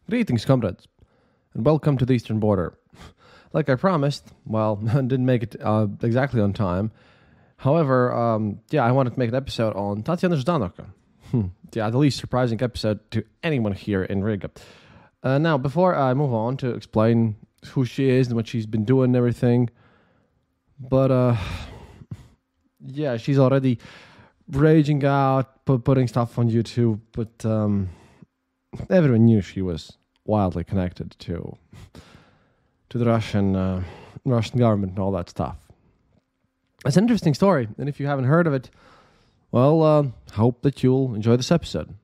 Greetings, comrades, and welcome to the Eastern Border. Like I promised, well, didn't make it exactly on time. However, I wanted to make an episode on Tatiana Zdanoka. The least surprising episode to anyone here in Riga. Now, before I move on to explain who she is and what she's been doing and everything, but she's already raging out, putting stuff on YouTube, but everyone knew she was wildly connected to the Russian government and all that stuff. It's an interesting story, and if you haven't heard of it, well, hope that you'll enjoy this episode.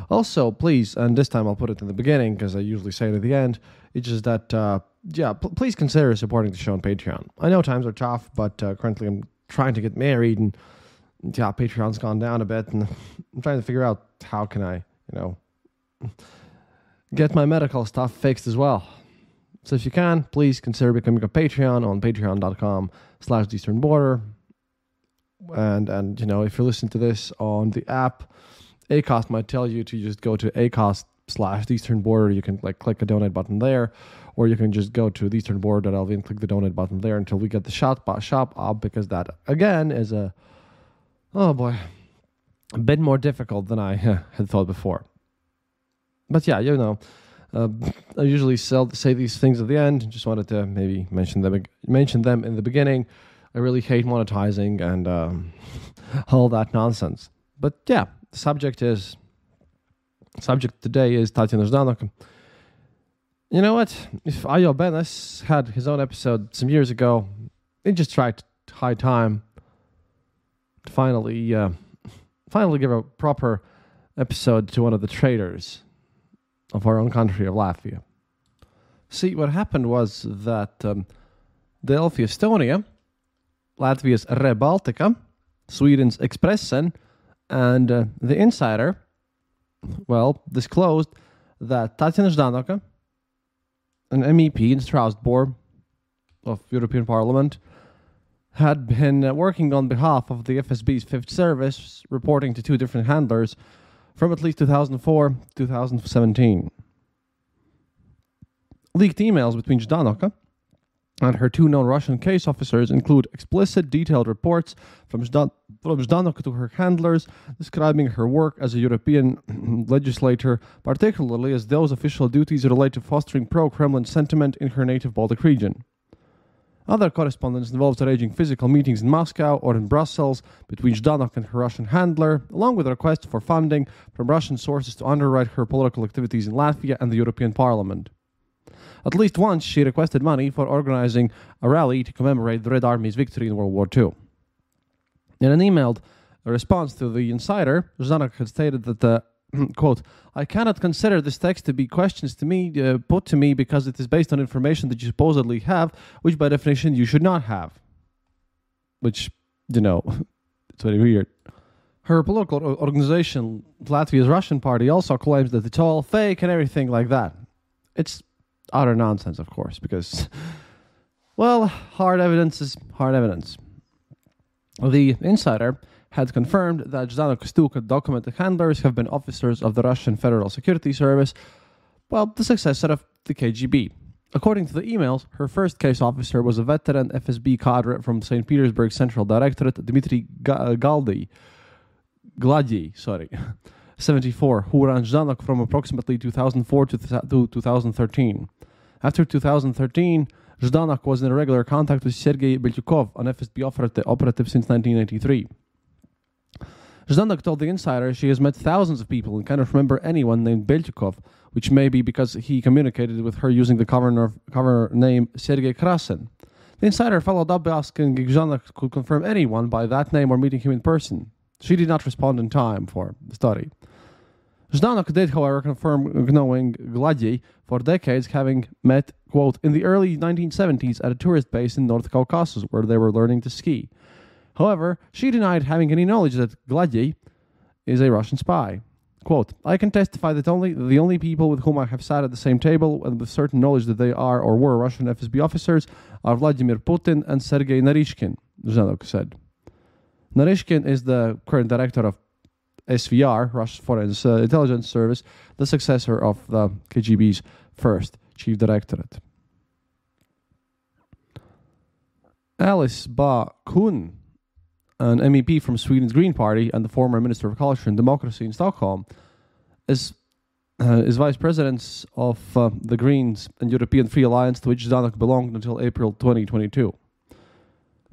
Also, please, and this time I'll put it in the beginning because I usually say it at the end, it's just that, please consider supporting the show on Patreon. I know times are tough, but currently I'm trying to get married, and Patreon's gone down a bit, and I'm trying to figure out how can I, get my medical stuff fixed as well. So if you can, please consider becoming a Patreon on patreon.com/easternborder. And if you listen to this on the app, Acast might tell you to just go to Acast/easternborder. You can click a donate button there, or you can just go to theeasternborder.lv and click the donate button there until we get the shop up, because that again is a bit more difficult than I had thought before. But I usually say these things at the end. Just wanted to maybe mention them in the beginning. I really hate monetizing and all that nonsense. But the subject today is Tatiana Zdanoka. You know what? If Ayo Benes had his own episode some years ago, he just tried high time to finally give a proper episode to one of the traitors of our own country, of Latvia. See, what happened was that Delphi Estonia, Latvia's Rebaltica, Sweden's Expressen, and The Insider, disclosed that Tatiana Zdanoka, an MEP in Strasbourg of European Parliament, had been working on behalf of the FSB's Fifth Service, reporting to two different handlers from at least 2004 to 2017. Leaked emails between Zdanoka and her two known Russian case officers include explicit, detailed reports from Zdanoka to her handlers describing her work as a European legislator, particularly as those official duties relate to fostering pro-Kremlin sentiment in her native Baltic region. Other correspondence involves arranging physical meetings in Moscow or in Brussels between Zdanoka and her Russian handler, along with requests for funding from Russian sources to underwrite her political activities in Latvia and the European Parliament. At least once, she requested money for organizing a rally to commemorate the Red Army's victory in World War II. In an emailed response to The Insider, Zdanoka had stated that quote, "I cannot consider this text to be questions put to me because it is based on information that you supposedly have, which by definition you should not have." Which, it's very weird. Her political organization, Latvia's Russian Party, also claims that it's all fake and everything like that. It's utter nonsense, of course, because, hard evidence is hard evidence. The Insider had confirmed that Zdanoka's two documented handlers have been officers of the Russian Federal Security Service, the successor of the KGB. According to the emails, her first case officer was a veteran FSB cadre from St. Petersburg Central Directorate, Dmitry Glady, 74, who ran Zdanoka from approximately 2004 to 2013. After 2013, Zdanoka was in regular contact with Sergei Beltyukov, an FSB operative since 1993. Zdanoka told The Insider she has met thousands of people and cannot remember anyone named Beltyukov, which may be because he communicated with her using the cover name Sergei Krasin. The Insider followed up by asking if Zdanoka could confirm anyone by that name or meeting him in person. She did not respond in time for the study. Zdanoka did, however, confirm knowing Glady for decades, having met, quote, in the early 1970s at a tourist base in North Caucasus where they were learning to ski. However, she denied having any knowledge that Glady is a Russian spy. Quote, "I can testify that the only people with whom I have sat at the same table and with certain knowledge that they are or were Russian FSB officers are Vladimir Putin and Sergei Narishkin," Zdanoka said. Narishkin is the current director of SVR, Russia's Foreign Intelligence Service, the successor of the KGB's first chief directorate. Alice Bah Kuhn, an MEP from Sweden's Green Party and the former Minister of Culture and Democracy in Stockholm, is vice president of the Greens and European Free Alliance, to which Zdanoka belonged until April 2022.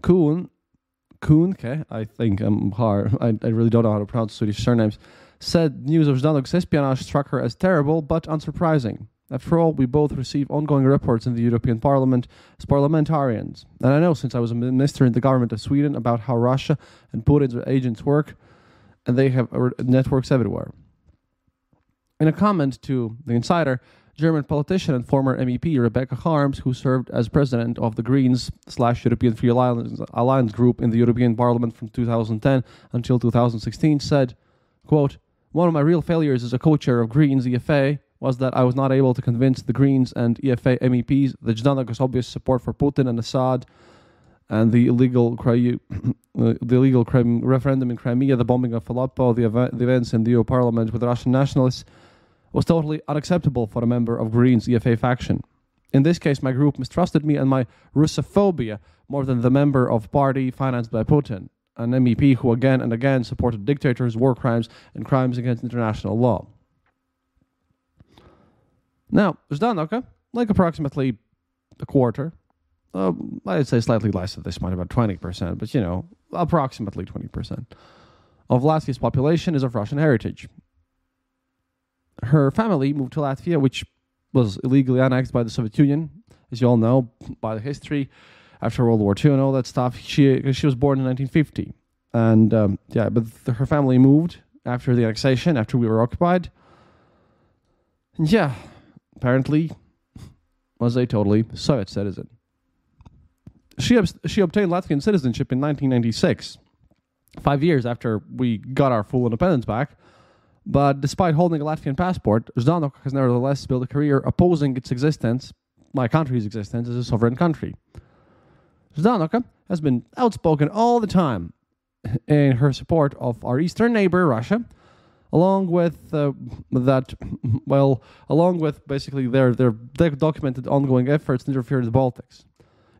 Kuhnke, I think I really don't know how to pronounce Swedish surnames, said news of Zdanoka's espionage struck her as terrible but unsurprising. After all, we both receive ongoing reports in the European Parliament as parliamentarians. And I know, since I was a minister in the government of Sweden, about how Russia and Putin's agents work, and they have networks everywhere. In a comment to The Insider, German politician and former MEP Rebecca Harms, who served as president of the Greens/European Free Alliance group in the European Parliament from 2010 until 2016, said, quote, "One of my real failures as a co-chair of Greens EFA was that I was not able to convince the Greens and EFA MEPs that Zdanoka's obvious support for Putin and Assad and the illegal referendum in Crimea, the bombing of Aleppo, the events in the Europarliament with Russian nationalists, was totally unacceptable for a member of Greens EFA faction. In this case, my group mistrusted me and my Russophobia more than the member of party financed by Putin, an MEP who again and again supported dictators, war crimes, and crimes against international law." Now, Zdanoka, like approximately a quarter, I'd say slightly less at this point, about 20%, but approximately 20% of Latvia's population is of Russian heritage. Her family moved to Latvia, which was illegally annexed by the Soviet Union, as you all know, by the history, after World War II and all that stuff. She was born in 1950. And, but her family moved after the annexation, after we were occupied. And apparently was a totally Soviet citizen. She obtained Latvian citizenship in 1996, 5 years after we got our full independence back. But despite holding a Latvian passport, Zdanoka has nevertheless built a career opposing its existence, my country's existence, as a sovereign country. Zdanoka has been outspoken all the time in her support of our eastern neighbor, Russia, along with basically their documented ongoing efforts to interfere in the Baltics.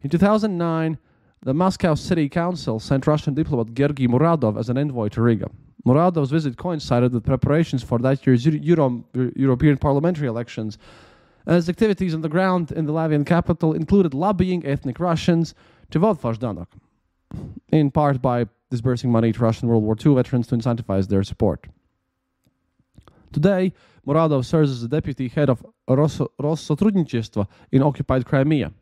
In 2009, the Moscow City Council sent Russian diplomat Georgy Muradov as an envoy to Riga. Muradov's visit coincided with preparations for that year's European parliamentary elections, as activities on the ground in the Latvian capital included lobbying ethnic Russians to vote for Zdanoka, in part by disbursing money to Russian World War II veterans to incentivize their support. Today, Muradov serves as the deputy head of Россотрудничество in occupied Crimea.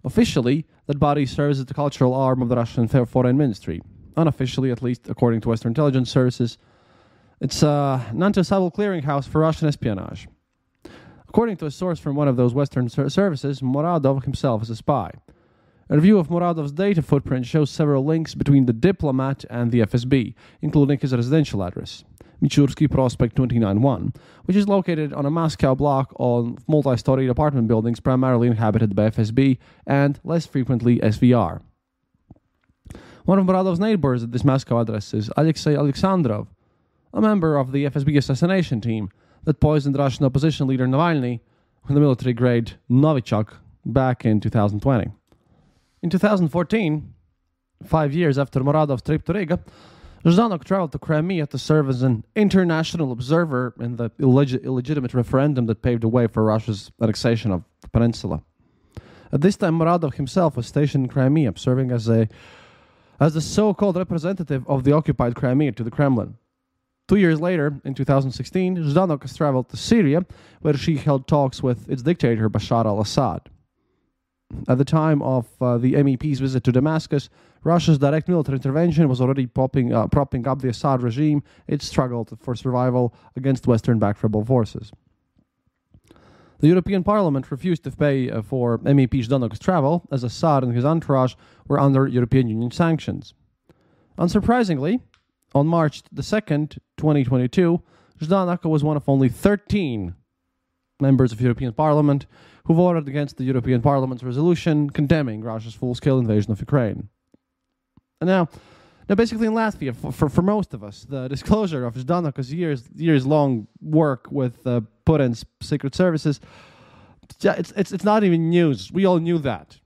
Officially, that body serves as the cultural arm of the Russian Foreign Ministry. Unofficially, at least according to Western intelligence services, it's a non-subtle clearinghouse for Russian espionage. According to a source from one of those Western services, Muradov himself is a spy. A review of Muradov's data footprint shows several links between the diplomat and the FSB, including his residential address, Michursky Prospect 29-1, which is located on a Moscow block of multi-story apartment buildings primarily inhabited by FSB and, less frequently, SVR. One of Muradov's neighbors at this Moscow address is Alexei Alexandrov, a member of the FSB assassination team that poisoned Russian opposition leader Navalny with the military-grade Novichok back in 2020. In 2014, 5 years after Muradov's trip to Riga, Zdanoka traveled to Crimea to serve as an international observer in the illegitimate referendum that paved the way for Russia's annexation of the peninsula. At this time, Muradov himself was stationed in Crimea, serving as the so-called representative of the occupied Crimea to the Kremlin. 2 years later, in 2016, Zdanoka traveled to Syria, where she held talks with its dictator Bashar al-Assad. At the time of the MEP's visit to Damascus, Russia's direct military intervention was already propping up the Assad regime. It struggled for survival against Western-backed rebel forces. The European Parliament refused to pay for MEP Zdanoka's travel, as Assad and his entourage were under European Union sanctions. Unsurprisingly, on March 2nd, 2022, Zdanoka was one of only 13 members of the European Parliament who voted against the European Parliament's resolution condemning Russia's full-scale invasion of Ukraine. And now, Now, basically in Latvia, for most of us, the disclosure of Zdanoka's years-long work with Putin's secret services, it's not even news. We all knew that.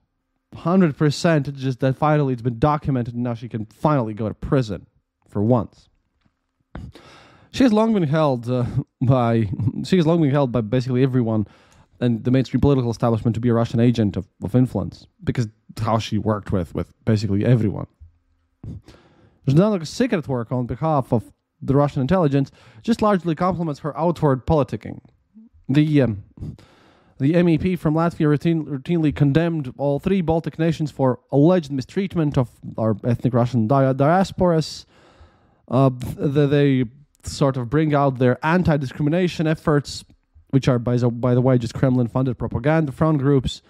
100%, it's just that finally it's been documented and now she can finally go to prison for once. She has long been held by basically everyone and the mainstream political establishment to be a Russian agent of influence, because how she worked with basically everyone. Zdanoka's secret work on behalf of the Russian intelligence just largely complements her outward politicking. The MEP from Latvia routinely condemned all three Baltic nations for alleged mistreatment of our ethnic Russian diasporas. They sort of bring out their anti-discrimination efforts, which are, by the way, just Kremlin-funded propaganda front groups,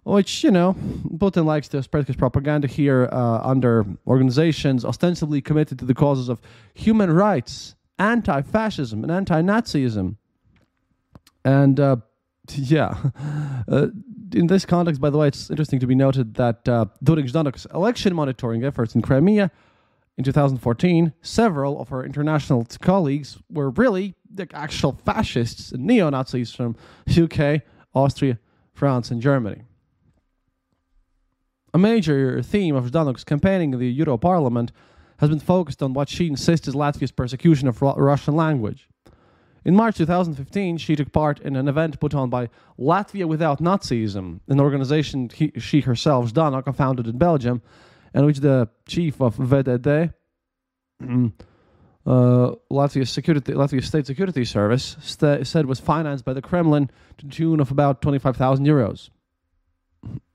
which, Putin likes to spread his propaganda here under organizations ostensibly committed to the causes of human rights, anti-fascism, and anti-Nazism. And, in this context, by the way, it's interesting to be noted that during Zdanoka's election monitoring efforts in Crimea in 2014, several of her international colleagues were really the actual fascists and neo-Nazis from UK, Austria, France, and Germany. A major theme of Zdanoka's campaigning in the Europarliament has been focused on what she insists is Latvia's persecution of Russian language. In March 2015, she took part in an event put on by Latvia Without Nazism, an organization she herself, Zdanoka, founded in Belgium, and which the chief of VDD, Latvia State Security Service, said was financed by the Kremlin to the tune of about 25,000 euros.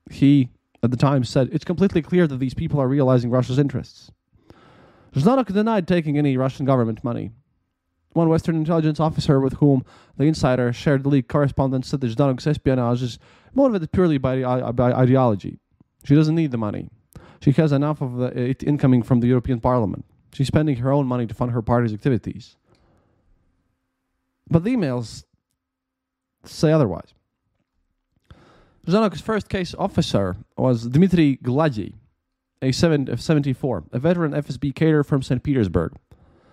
He, at the time, said, "It's completely clear that these people are realizing Russia's interests." Zdanoka denied taking any Russian government money. One Western intelligence officer with whom the insider shared the leaked correspondence said that Zdanoka's espionage is motivated purely by ideology. She doesn't need the money. She has enough of it incoming from the European Parliament. She's spending her own money to fund her party's activities. But the emails say otherwise. Zdanoka's first case officer was Dmitry Gladyi, a 74, a veteran FSB cadre from St. Petersburg.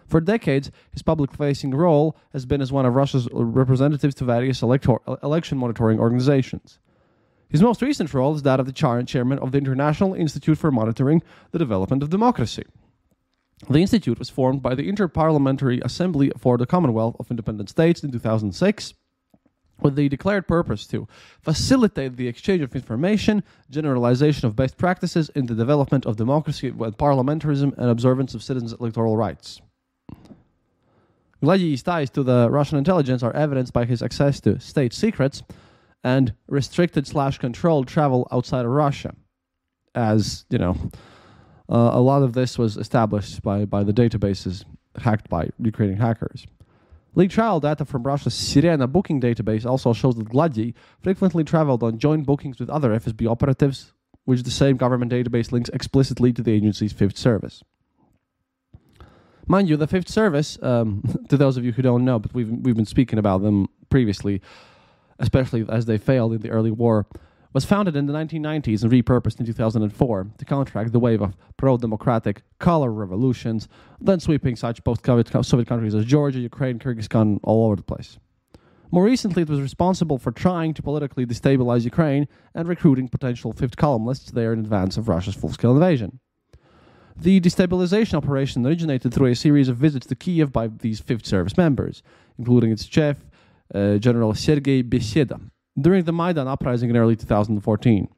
For decades, his public-facing role has been as one of Russia's representatives to various election monitoring organizations. His most recent role is that of the chairman of the International Institute for Monitoring the Development of Democracy. The institute was formed by the Interparliamentary Assembly for the Commonwealth of Independent States in 2006, with the declared purpose to facilitate the exchange of information, generalization of best practices in the development of democracy and parliamentarism, and observance of citizens' electoral rights. Gladyi's ties to the Russian intelligence are evidenced by his access to state secrets and restricted/controlled travel outside of Russia. As, a lot of this was established by the databases hacked by Ukrainian hackers. Leaked trial data from Russia's Sirena booking database also shows that Gladyi frequently traveled on joint bookings with other FSB operatives, which the same government database links explicitly to the agency's Fifth Service. Mind you, the Fifth Service, to those of you who don't know, but we've been speaking about them previously, especially as they failed in the early war, was founded in the 1990s and repurposed in 2004 to counteract the wave of pro-democratic color revolutions, then sweeping such post-Soviet countries as Georgia, Ukraine, Kyrgyzstan, all over the place. More recently, it was responsible for trying to politically destabilize Ukraine and recruiting potential fifth columnists there in advance of Russia's full-scale invasion. The destabilization operation originated through a series of visits to Kiev by these Fifth Service members, including its chief, General Sergei Beseda, during the Maidan uprising in early 2014.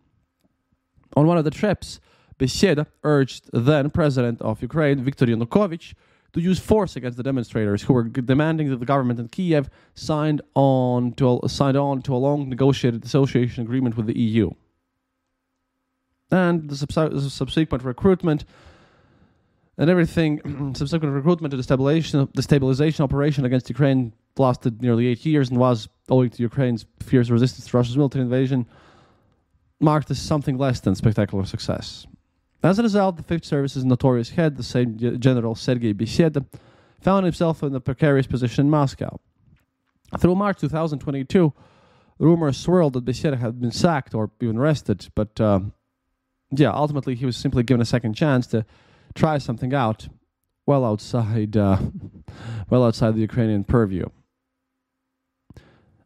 On one of the trips, Beseda urged then President of Ukraine, Viktor Yanukovych, to use force against the demonstrators who were demanding that the government in Kiev signed on to a long negotiated association agreement with the EU. And the subsequent recruitment and everything, subsequent recruitment to the stabilization operation against Ukraine lasted nearly 8 years and was, owing to Ukraine's fierce resistance to Russia's military invasion, marked as something less than spectacular success. As a result, the Fifth Service's notorious head, the same General Sergei Beseda, found himself in a precarious position in Moscow. Through March 2022, rumors swirled that Beseda had been sacked or even arrested, but ultimately he was simply given a second chance to try something out well outside the Ukrainian purview.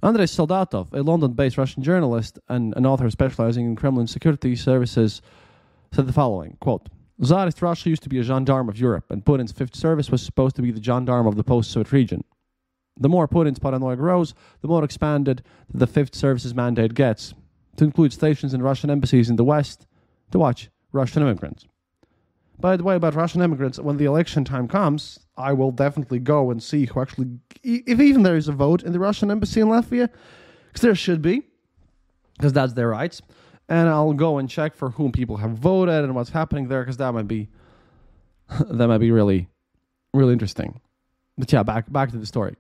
Andrei Soldatov, a London-based Russian journalist and an author specializing in Kremlin security services, said the following, quote, Tsarist Russia used to be a gendarme of Europe, and Putin's Fifth Service was supposed to be the gendarme of the post-Soviet region. The more Putin's paranoia grows, the more expanded the Fifth Service's mandate gets, to include stations in Russian embassies in the West to watch Russian immigrants. By the way, about Russian immigrants, when the election time comes, I will definitely go and see who actually, if even there is a vote in the Russian embassy in Latvia, because there should be, because that's their rights, and I'll go and check for whom people have voted and what's happening there, because that might be really, really interesting. But yeah, back to the story.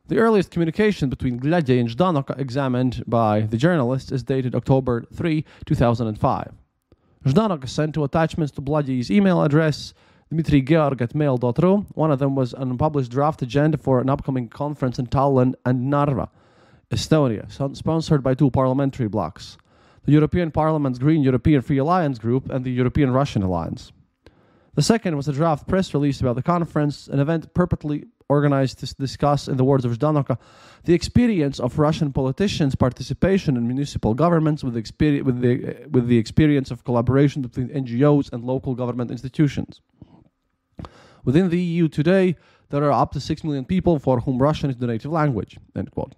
The earliest communication between Gladye and Zdanoka examined by the journalists is dated October 3, 2005. Zdanoka sent two attachments to Gladye's email address, dmitrigeorg@mail.ru. One of them was an unpublished draft agenda for an upcoming conference in Tallinn and Narva, Estonia, sponsored by two parliamentary blocs, the European Parliament's Green European Free Alliance Group and the European Russian Alliance. The second was a draft press release about the conference, an event purportedly organized to discuss, in the words of Zdanoka, the experience of Russian politicians' participation in municipal governments with the experience of collaboration between NGOs and local government institutions. Within the EU today, there are up to 6 million people for whom Russian is the native language, end quote.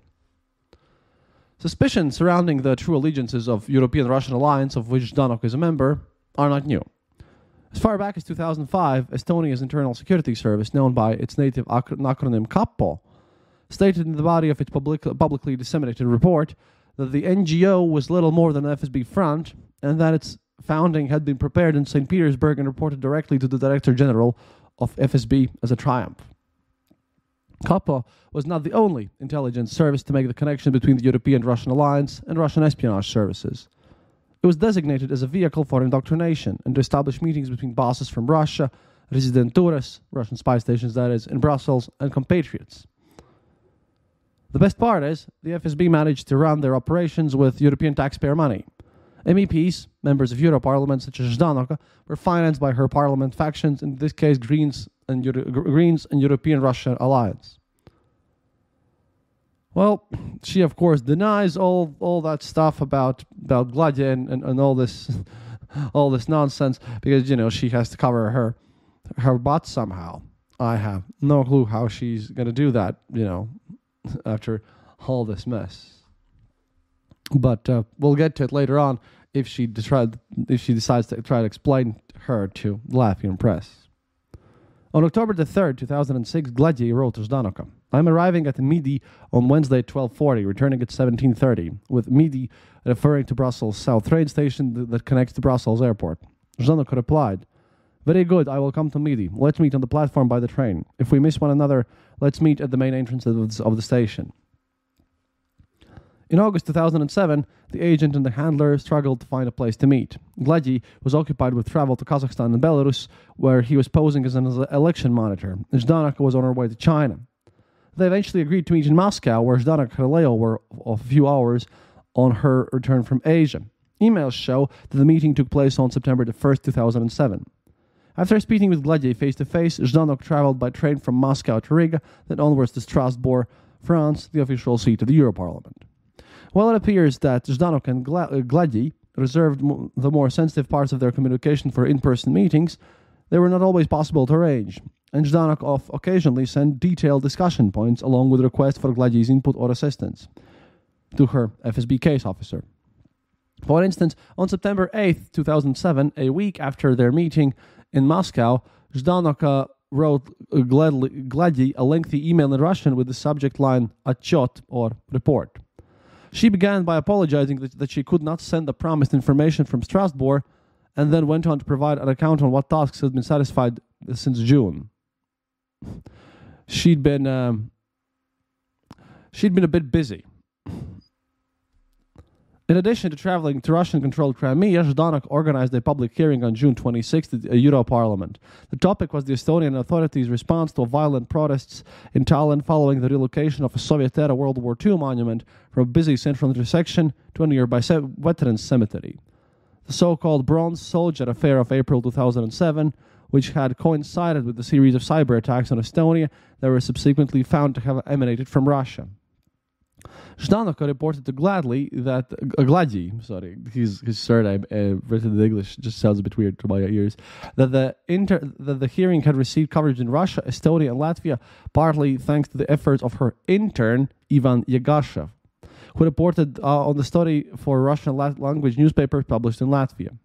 Suspicions surrounding the true allegiances of European-Russian alliance, of which Zdanoka is a member, are not new. As far back as 2005, Estonia's Internal Security Service, known by its native acronym KAPO, stated in the body of its publicly disseminated report that the NGO was little more than an FSB front, and that its founding had been prepared in St. Petersburg and reported directly to the Director General of FSB as a triumph. KAPO was not the only intelligence service to make the connection between the European-Russian alliance and Russian espionage services. It was designated as a vehicle for indoctrination and to establish meetings between bosses from Russia, residentures, Russian spy stations that is, in Brussels, and compatriots. The best part is, the FSB managed to run their operations with European taxpayer money. MEPs, members of Europarliament such as Zdanoka, were financed by her parliament factions, in this case Greens and European Russia Alliance. Well, she of course denies all that stuff about Gladye and all this nonsense, because she has to cover her butt somehow. I have no clue how she's gonna do that, after all this mess. But we'll get to it later on if she decides to try to explain her to the Latvian press. On October the 3rd, 2006, Gladye wrote to Zdanoka, I'm arriving at Midi on Wednesday at 12:40, returning at 17:30, with Midi referring to Brussels South train station that connects to Brussels airport. Zdanoka replied, very good, I will come to Midi. Let's meet on the platform by the train. If we miss one another, let's meet at the main entrance of the station. In August 2007, the agent and the handler struggled to find a place to meet. Gladye was occupied with travel to Kazakhstan and Belarus, where he was posing as an election monitor, and Zdanoka was on her way to China. They eventually agreed to meet in Moscow, where Zdanoka had a layover of a few hours on her return from Asia. Emails show that the meeting took place on September the 1st, 2007. After speaking with Gladye face-to-face, Zdanoka traveled by train from Moscow to Riga, then onwards to Strasbourg, France, the official seat of the Europarliament. While it appears that Zdanoka and Gladye reserved the more sensitive parts of their communication for in-person meetings, they were not always possible to arrange, and Zdanoka occasionally sent detailed discussion points along with requests for Gladye's input or assistance to her FSB case officer. For instance, on September 8th, 2007, a week after their meeting in Moscow, Zdanoka wrote Gladye a lengthy email in Russian with the subject line "Отчет" or report. She began by apologizing that she could not send the promised information from Strasbourg, and then went on to provide an account on what tasks had been satisfied since June. She'd been a bit busy. In addition to traveling to Russian-controlled Crimea, Zdanoka organized a public hearing on June 26th at the Europarliament. The topic was the Estonian authorities' response to violent protests in Tallinn following the relocation of a Soviet-era World War II monument from a busy central intersection to a nearby veterans cemetery. The so-called Bronze Soldier affair of April 2007, which had coincided with the series of cyber attacks on Estonia that were subsequently found to have emanated from Russia. Zdanoka reported to Gladly that his surname written in English just sounds a bit weird to my ears. That the hearing had received coverage in Russia, Estonia, and Latvia, partly thanks to the efforts of her intern Ivan Yagashev, who reported on the story for Russian language newspapers published in Latvia.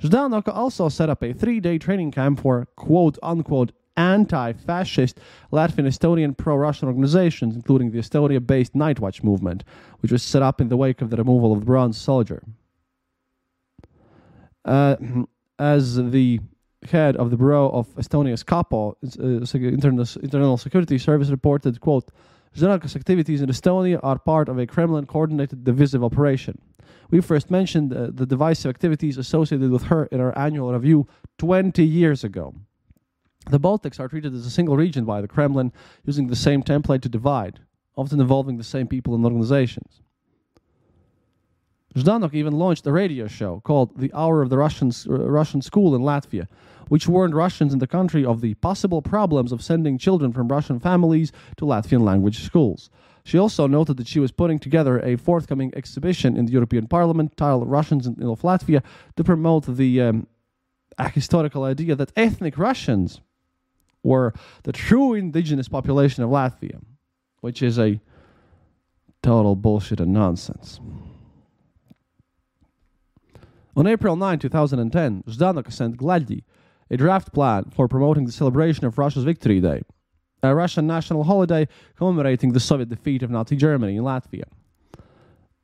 Zdanoka also set up a 3-day training camp for quote-unquote anti-fascist Latvian-Estonian pro-Russian organizations, including the Estonia-based Night Watch movement, which was set up in the wake of the removal of the Bronze Soldier. As the head of the Bureau of Estonia's Kapo, Internal Security Service, reported, quote, Zdanoka's activities in Estonia are part of a Kremlin-coordinated divisive operation. We first mentioned the divisive activities associated with her in our annual review 20 years ago. The Baltics are treated as a single region by the Kremlin, using the same template to divide, often involving the same people and organizations. Zdanoka even launched a radio show called The Hour of the Russian School in Latvia, which warned Russians in the country of the possible problems of sending children from Russian families to Latvian language schools. She also noted that she was putting together a forthcoming exhibition in the European Parliament titled Russians in Latvia to promote the historical idea that ethnic Russians were the true indigenous population of Latvia, which is a total bullshit and nonsense. On April 9, 2010, Zdanoka sent Gladly a draft plan for promoting the celebration of Russia's Victory Day, a Russian national holiday commemorating the Soviet defeat of Nazi Germany in Latvia.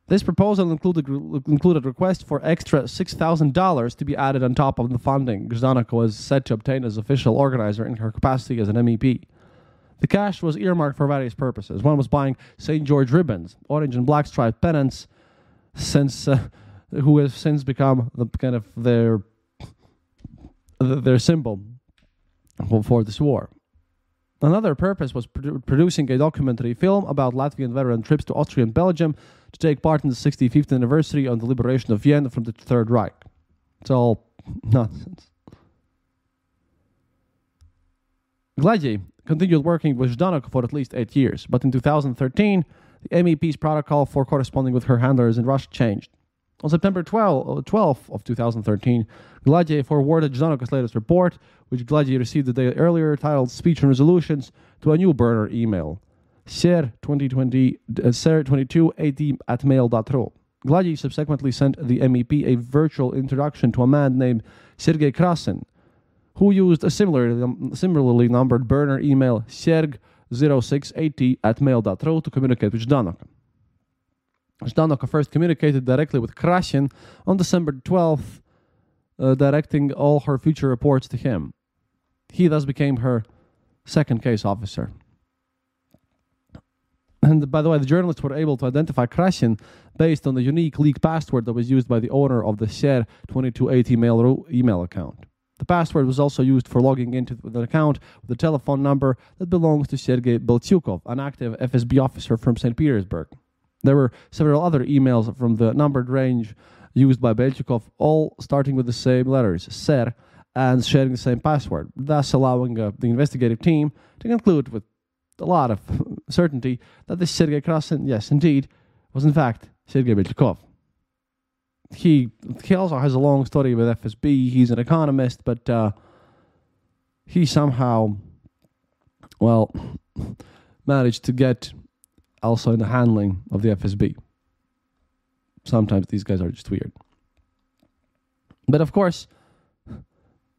This proposal included request for extra $6,000 to be added on top of the funding Zdanoka was set to obtain as official organizer in her capacity as an MEP. The cash was earmarked for various purposes. One was buying St. George ribbons, orange and black striped pennants, who have since become the kind of their symbol for this war. Another purpose was producing a documentary film about Latvian veteran trips to Austria and Belgium to take part in the 65th anniversary on the liberation of Vienna from the Third Reich. It's all nonsense. Gladly continued working with Zdanoka for at least 8 years, but in 2013, the MEP's protocol for corresponding with her handlers in Russia changed. On September 12th of 2013, Gladly forwarded Zdanoka's latest report, which Gladly received the day earlier, titled Speech and Resolutions, to a new burner email, ser2280@mail.ru. Gladly subsequently sent the MEP a virtual introduction to a man named Sergei Krasin, who used a similarly numbered burner email, serg0680@mail.ru, to communicate with Zdanoka. Zdanoka first communicated directly with Krasin on December 12th, directing all her future reports to him. He thus became her second case officer. And by the way, the journalists were able to identify Krasin based on the unique leak password that was used by the owner of the ser2280 email account. The password was also used for logging into the account with a telephone number that belongs to Sergei Beltyukov, an active FSB officer from St. Petersburg. There were several other emails from the numbered range used by Beltyukov, all starting with the same letters, ser, and sharing the same password, thus allowing the investigative team to conclude with a lot of certainty that this Sergei Krasin, yes, indeed, was in fact Sergei Beltyukov. He also has a long story with FSB. He's an economist, but he somehow, well, managed to get also in the handling of the FSB. Sometimes these guys are just weird. But of course,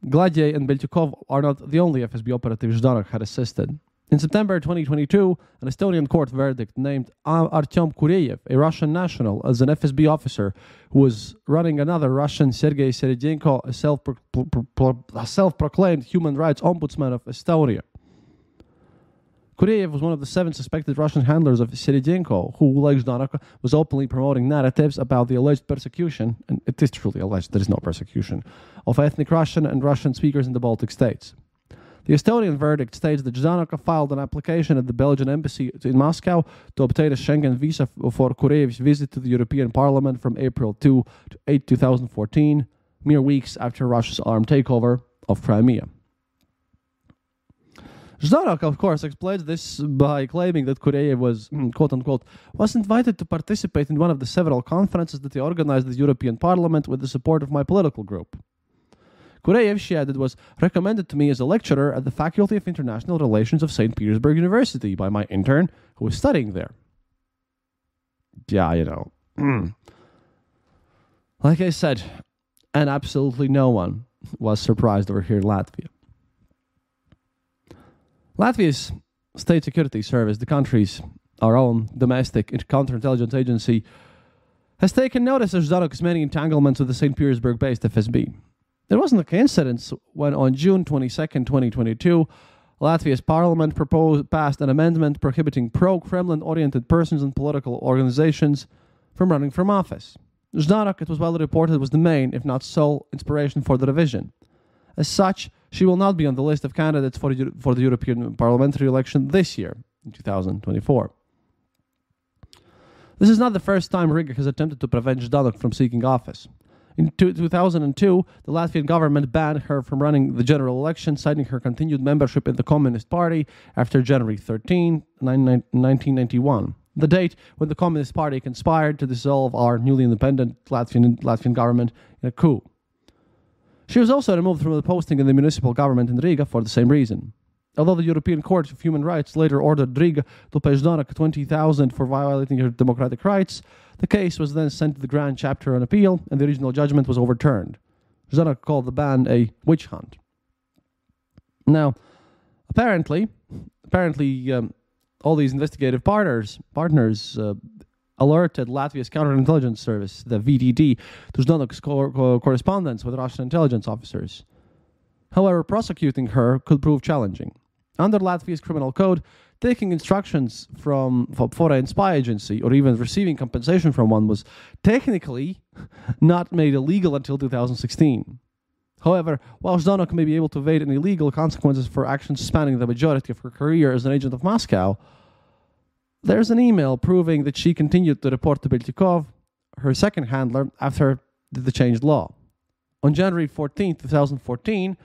Gladly and Beltyukov are not the only FSB operatives Zdanoka had assisted. In September 2022, an Estonian court verdict named Artyom Kureyev, a Russian national, as an FSB officer who was running another Russian, Sergei Seredenko, a self-proclaimed human rights ombudsman of Estonia. Kureyev was one of the 7 suspected Russian handlers of Seredenko, who, like Zdanoka, was openly promoting narratives about the alleged persecution, and it is truly alleged, there is no persecution, of ethnic Russian and Russian speakers in the Baltic states. The Estonian verdict states that Zdanoka filed an application at the Belgian embassy in Moscow to obtain a Schengen visa for Kureyev's visit to the European Parliament from April 2 to 8, 2014, mere weeks after Russia's armed takeover of Crimea. Zdanoka, of course, explains this by claiming that Kureyev was, quote-unquote, was invited to participate in one of the several conferences that he organized at the European Parliament with the support of my political group. Kureyev, she added, was recommended to me as a lecturer at the Faculty of International Relations of St. Petersburg University by my intern who was studying there. Yeah, you know. Like I said, and absolutely no one was surprised over here in Latvia. Latvia's State Security Service, the country's our own domestic counterintelligence agency, has taken notice of Zdanoka's many entanglements with the St. Petersburg-based FSB. There wasn't a coincidence when on June 22, 2022, Latvia's parliament passed an amendment prohibiting pro-Kremlin-oriented persons and political organizations from running from office. Zdanoka, it was well reported, was the main, if not sole, inspiration for the revision. As such, she will not be on the list of candidates for the European parliamentary election this year, in 2024. This is not the first time Riga has attempted to prevent Zdanoka from seeking office. In 2002, the Latvian government banned her from running the general election, citing her continued membership in the Communist Party after January 13, 1991, the date when the Communist Party conspired to dissolve our newly independent Latvian government in a coup. She was also removed from the posting in the municipal government in Riga for the same reason. Although the European Court of Human Rights later ordered Riga to pay Zdanoka 20,000 for violating her democratic rights, the case was then sent to the Grand Chapter on appeal, and the original judgment was overturned. Zdanoka called the ban a witch hunt. Now, apparently, all these investigative partners alerted Latvia's counterintelligence service, the VDD, to Zdanoka's correspondence with Russian intelligence officers. However, prosecuting her could prove challenging. Under Latvia's criminal code, taking instructions from a foreign spy agency or even receiving compensation from one was technically not made illegal until 2016. However, while Zdanoka may be able to evade any legal consequences for actions spanning the majority of her career as an agent of Moscow, there's an email proving that she continued to report to Beltikov, her second handler, after the changed law. On January 14, 2017,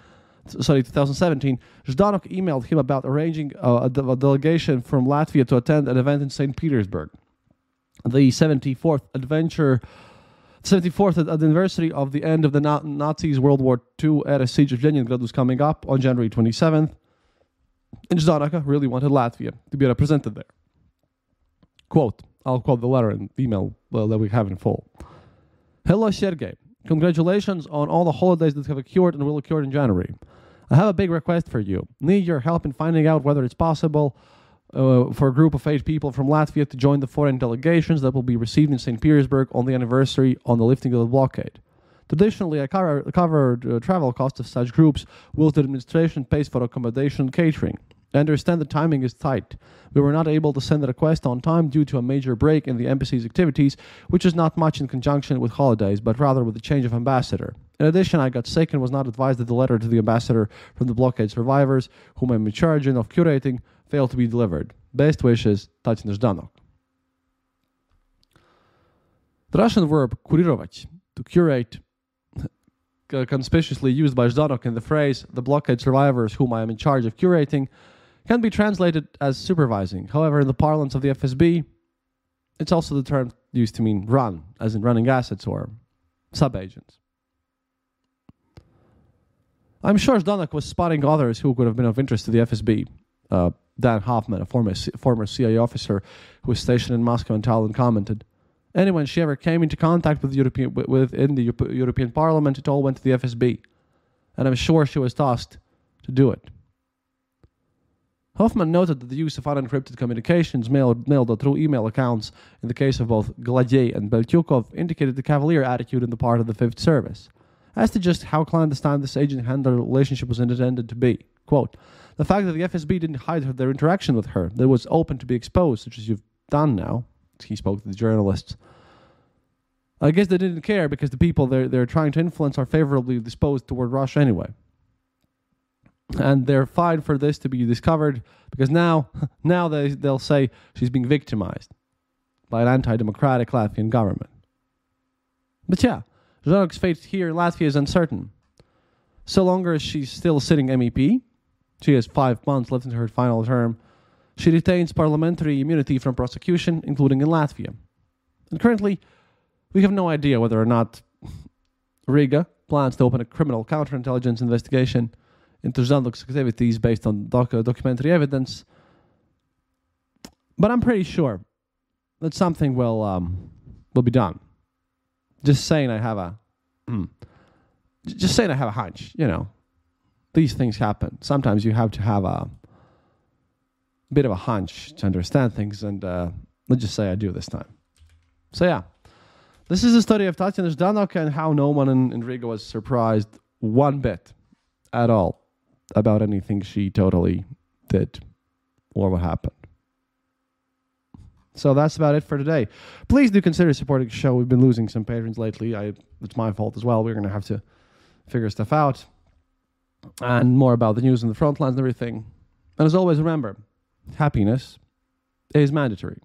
Zdanoka emailed him about arranging a delegation from Latvia to attend an event in St. Petersburg. The 74th anniversary of the end of the Nazis' World War II era siege of Leningrad was coming up on January 27th, and Zdanoka really wanted Latvia to be represented there. Quote, I'll quote the letter and email that we have in full. Hello, Sergei. Congratulations on all the holidays that have occurred and will occur in January. I have a big request for you. Need your help in finding out whether it's possible for a group of 8 people from Latvia to join the foreign delegations that will be received in St. Petersburg on the anniversary on the lifting of the blockade. Traditionally, I covered travel costs of such groups, whilst the administration pays for accommodation and catering. I understand the timing is tight. We were not able to send the request on time due to a major break in the embassy's activities, which is not much in conjunction with holidays, but rather with the change of ambassador. In addition, I got sick and was not advised that the letter to the ambassador from the blockade survivors, whom I'm in charge of curating, failed to be delivered. Best wishes, Tatiana Zdanoka. The Russian verb kurirovat, to curate, conspicuously used by Zdanoka in the phrase, the blockade survivors whom I am in charge of curating, can be translated as supervising. However, in the parlance of the FSB, it's also the term used to mean run, as in running assets or sub-agents. I'm sure Zdanoka was spotting others who could have been of interest to the FSB. Dan Hoffman, a former CIA officer who was stationed in Moscow and Tallinn, commented, anyone she ever came into contact with within the European Parliament, it all went to the FSB. And I'm sure she was tasked to do it. Hoffman noted that the use of unencrypted communications mailed through email accounts in the case of both Gladier and Beltyukov indicated the cavalier attitude on the part of the Fifth Service. As to just how clandestine this agent-handler relationship was intended to be. Quote, the fact that the FSB didn't hide their interaction with her, that was open to be exposed, such as you've done now, he spoke to the journalists. I guess they didn't care because the people they're trying to influence are favorably disposed toward Russia anyway. And they're fine for this to be discovered because now they'll say she's being victimized by an anti-democratic Latvian government. But yeah, Zdanoka's fate here in Latvia is uncertain. So long as she's still sitting MEP, she has 5 months left in her final term, she retains parliamentary immunity from prosecution, including in Latvia. And currently, we have no idea whether or not Riga plans to open a criminal counterintelligence investigation into Zdanoka's activities based on documentary evidence. But I'm pretty sure that something will be done. Just saying I have a hunch, you know. These things happen. Sometimes you have to have a bit of a hunch to understand things, and let's just say I do this time. So yeah, this is a study of Tatiana Zdanoka and how no one in Riga was surprised one bit at all about anything she totally did or what happened. So that's about it for today. Please do consider supporting the show. We've been losing some patrons lately. It's my fault as well. We're going to have to figure stuff out. And more about the news and the front lines and everything. And as always, remember, happiness is mandatory.